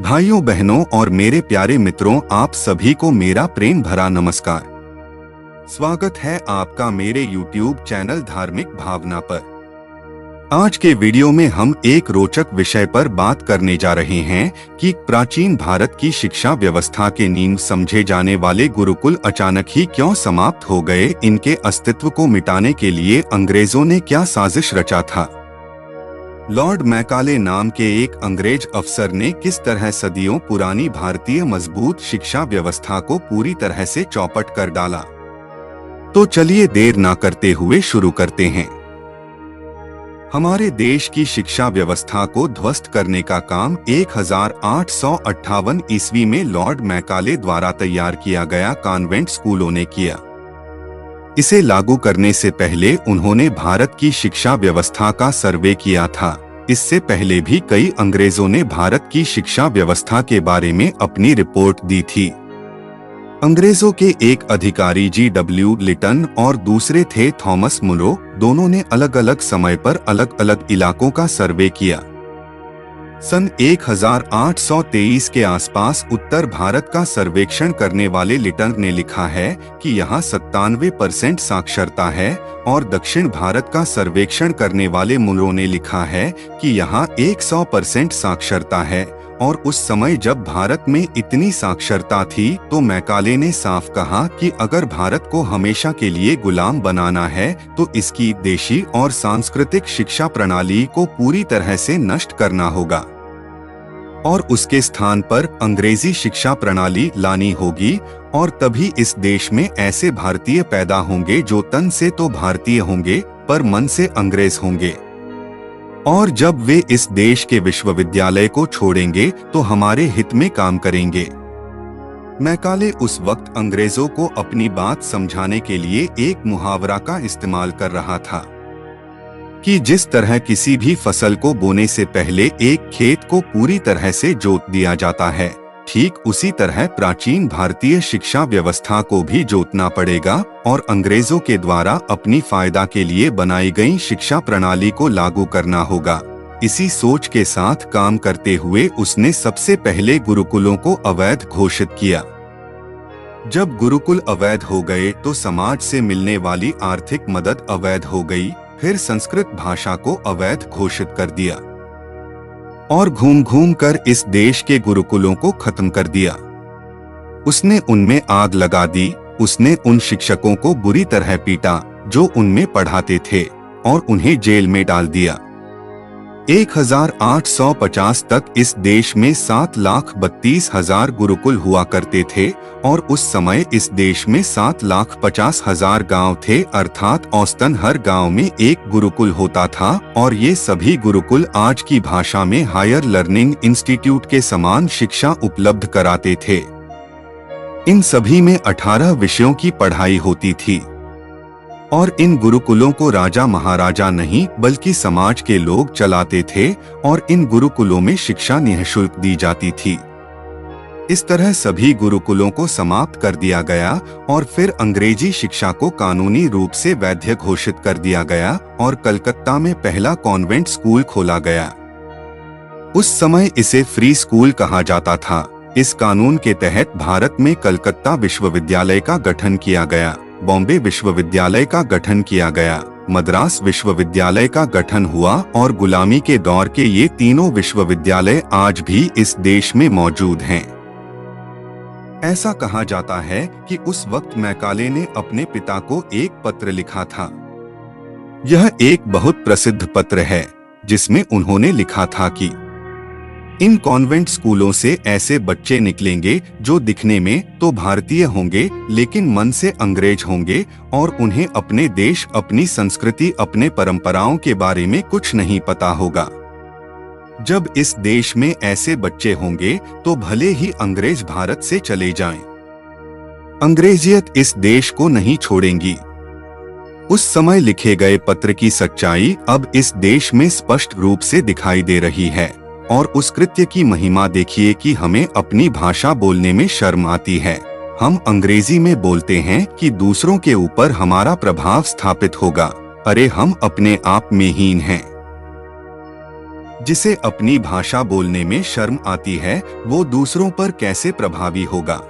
भाइयों बहनों और मेरे प्यारे मित्रों, आप सभी को मेरा प्रेम भरा नमस्कार। स्वागत है आपका मेरे YouTube चैनल धार्मिक भावना पर। आज के वीडियो में हम एक रोचक विषय पर बात करने जा रहे हैं कि प्राचीन भारत की शिक्षा व्यवस्था के नींव समझे जाने वाले गुरुकुल अचानक ही क्यों समाप्त हो गए। इनके अस्तित्व को मिटाने के लिए अंग्रेजों ने क्या साजिश रचा था। लॉर्ड मैकाले नाम के एक अंग्रेज अफसर ने किस तरह सदियों पुरानी भारतीय मजबूत शिक्षा व्यवस्था को पूरी तरह से चौपट कर डाला। तो चलिए देर ना करते हुए शुरू करते हैं। हमारे देश की शिक्षा व्यवस्था को ध्वस्त करने का काम 1858 ईस्वी में लॉर्ड मैकाले द्वारा तैयार किया गया कॉन्वेंट स्कूलों ने किया। इसे लागू करने से पहले उन्होंने भारत की शिक्षा व्यवस्था का सर्वे किया था। इससे पहले भी कई अंग्रेजों ने भारत की शिक्षा व्यवस्था के बारे में अपनी रिपोर्ट दी थी। अंग्रेजों के एक अधिकारी G.W. लिटन और दूसरे थे थॉमस मुनरो। दोनों ने अलग अलग समय पर अलग अलग इलाकों का सर्वे किया। सन 1823 के आसपास उत्तर भारत का सर्वेक्षण करने वाले लिटन ने लिखा है कि यहाँ 97% साक्षरता है, और दक्षिण भारत का सर्वेक्षण करने वाले मुनरो ने लिखा है कि यहाँ 100% साक्षरता है। और उस समय जब भारत में इतनी साक्षरता थी तो मैकाले ने साफ कहा कि अगर भारत को हमेशा के लिए गुलाम बनाना है तो इसकी देशी और सांस्कृतिक शिक्षा प्रणाली को पूरी तरह से नष्ट करना होगा और उसके स्थान पर अंग्रेजी शिक्षा प्रणाली लानी होगी। और तभी इस देश में ऐसे भारतीय पैदा होंगे जो तन से तो भारतीय होंगे पर मन से अंग्रेज होंगे। और जब वे इस देश के विश्वविद्यालय को छोड़ेंगे तो हमारे हित में काम करेंगे। मैकाले उस वक्त अंग्रेजों को अपनी बात समझाने के लिए एक मुहावरा का इस्तेमाल कर रहा था कि जिस तरह किसी भी फसल को बोने से पहले एक खेत को पूरी तरह से जोत दिया जाता है, ठीक उसी तरह प्राचीन भारतीय शिक्षा व्यवस्था को भी जोतना पड़ेगा और अंग्रेजों के द्वारा अपनी फायदा के लिए बनाई गई शिक्षा प्रणाली को लागू करना होगा। इसी सोच के साथ काम करते हुए उसने सबसे पहले गुरुकुलों को अवैध घोषित किया। जब गुरुकुल अवैध हो गए तो समाज से मिलने वाली आर्थिक मदद अवैध हो गई। फिर संस्कृत भाषा को अवैध घोषित कर दिया और घूम घूम कर इस देश के गुरुकुलों को खत्म कर दिया। उसने उनमें आग लगा दी। उसने उन शिक्षकों को बुरी तरह पीटा जो उनमें पढ़ाते थे और उन्हें जेल में डाल दिया। 1850 तक इस देश में 7,32,000 गुरुकुल हुआ करते थे और उस समय इस देश में 7,50,000 गांव थे, अर्थात औसतन हर गांव में एक गुरुकुल होता था। और ये सभी गुरुकुल आज की भाषा में हायर लर्निंग इंस्टीट्यूट के समान शिक्षा उपलब्ध कराते थे। इन सभी में 18 विषयों की पढ़ाई होती थी और इन गुरुकुलों को राजा महाराजा नहीं बल्कि समाज के लोग चलाते थे और इन गुरुकुलों में शिक्षा निःशुल्क दी जाती थी। इस तरह सभी गुरुकुलों को समाप्त कर दिया गया और फिर अंग्रेजी शिक्षा को कानूनी रूप से वैध घोषित कर दिया गया और कलकत्ता में पहला कॉन्वेंट स्कूल खोला गया। उस समय इसे फ्री स्कूल कहा जाता था। इस कानून के तहत भारत में कलकत्ता विश्वविद्यालय का गठन किया गया, बॉम्बे विश्वविद्यालय का गठन किया गया, मद्रास विश्वविद्यालय का गठन हुआ और गुलामी के दौर के ये तीनों विश्वविद्यालय आज भी इस देश में मौजूद हैं। ऐसा कहा जाता है कि उस वक्त मैकाले ने अपने पिता को एक पत्र लिखा था। यह एक बहुत प्रसिद्ध पत्र है जिसमें उन्होंने लिखा था कि इन कॉन्वेंट स्कूलों से ऐसे बच्चे निकलेंगे जो दिखने में तो भारतीय होंगे लेकिन मन से अंग्रेज होंगे और उन्हें अपने देश, अपनी संस्कृति, अपने परंपराओं के बारे में कुछ नहीं पता होगा। जब इस देश में ऐसे बच्चे होंगे तो भले ही अंग्रेज भारत से चले जाएं, अंग्रेजियत इस देश को नहीं छोड़ेंगी। उस समय लिखे गए पत्र की सच्चाई अब इस देश में स्पष्ट रूप से दिखाई दे रही है और उस कृत्य की महिमा देखिए कि हमें अपनी भाषा बोलने में शर्म आती है। हम अंग्रेजी में बोलते हैं कि दूसरों के ऊपर हमारा प्रभाव स्थापित होगा। अरे हम अपने आप में हीन हैं। जिसे अपनी भाषा बोलने में शर्म आती है, वो दूसरों पर कैसे प्रभावी होगा।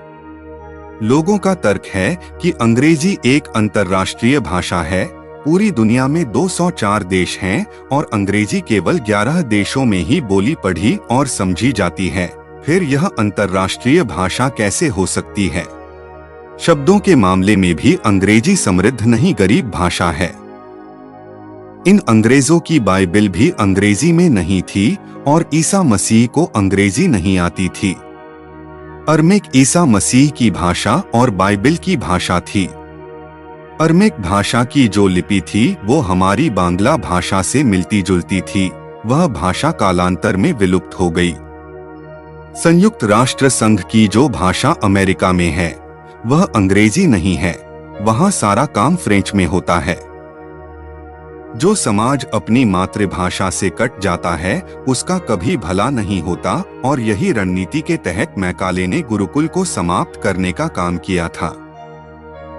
लोगों का तर्क है कि अंग्रेजी एक अंतर्राष्ट्रीय भाषा है। पूरी दुनिया में 204 देश हैं और अंग्रेजी केवल 11 देशों में ही बोली पढ़ी और समझी जाती है। फिर यह अंतर्राष्ट्रीय भाषा कैसे हो सकती है। शब्दों के मामले में भी अंग्रेजी समृद्ध नहीं, गरीब भाषा है। इन अंग्रेजों की बाइबिल भी अंग्रेजी में नहीं थी और ईसा मसीह को अंग्रेजी नहीं आती थी। अरमिक ईसा मसीह की भाषा और बाइबिल की भाषा थी। अरमिक भाषा की जो लिपि थी वो हमारी बांग्ला भाषा से मिलती जुलती थी। वह भाषा कालांतर में विलुप्त हो गई। संयुक्त राष्ट्र संघ की जो भाषा अमेरिका में है वह अंग्रेजी नहीं है। वहाँ सारा काम फ्रेंच में होता है। जो समाज अपनी मातृभाषा से कट जाता है उसका कभी भला नहीं होता और यही रणनीति के तहत मैकाले ने गुरुकुल को समाप्त करने का काम किया था।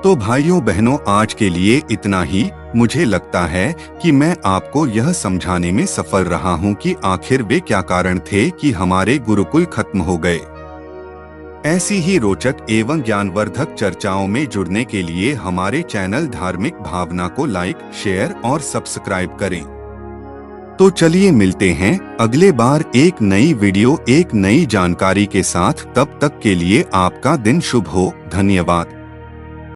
तो भाइयों बहनों, आज के लिए इतना ही। मुझे लगता है कि मैं आपको यह समझाने में सफल रहा हूं कि आखिर वे क्या कारण थे कि हमारे गुरुकुल खत्म हो गए। ऐसी ही रोचक एवं ज्ञानवर्धक चर्चाओं में जुड़ने के लिए हमारे चैनल धार्मिक भावना को लाइक, शेयर और सब्सक्राइब करें। तो चलिए मिलते हैं अगले बार एक नई वीडियो, एक नई जानकारी के साथ। तब तक के लिए आपका दिन शुभ हो। धन्यवाद।